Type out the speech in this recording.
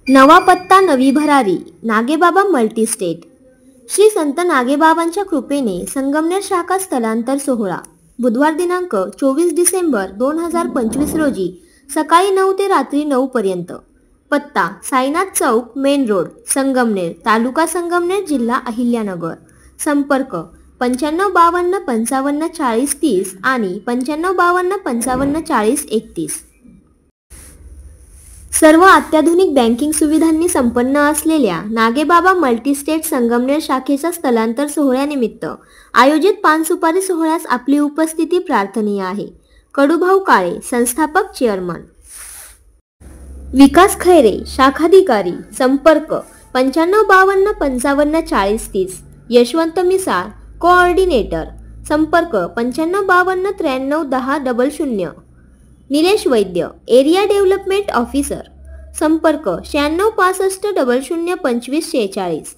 नवा पत्ता नवी भरारी नागेबाबा मल्टीस्टेट। श्री संत नागेबाबांच्या कृपेने संगमनेर शाखा स्थलांतर सोहळा बुधवार दिनांक 24 डिसेंबर 2025 रोजी सकाळी 9 ते रात्री 9 पर्यंत। पत्ता साईनाथ चौक मेन रोड संगमनेर तालुका संगमनेर जिल्हा अहिल्यानगर। संपर्क 9552 55 40 30 आणि 9552 55 40 31। सर्व अत्याधुनिक बँकिंग सुविधांनी संपन्न असलेल्या नागेबाबा मल्टीस्टेट संगमनेर शाखेच्या स्थलांतर सोहळ्यानिमित्त आयोजित पान सुपारी सोहळ्यास आपली उपस्थिती प्रार्थनीय आहे। कडूभाऊ काळे संस्थापक चेअरमन, विकास खैरे शाखाधिकारी। संपर्क 9552 55 40 30। यशवंत मिसाळ कोऑर्डिनेटर। संपर्क 9552 93 10 00। निलेश वैद्य एरिया डेव्हलपमेंट ऑफिसर। संपर्क 96 65 00 25 46।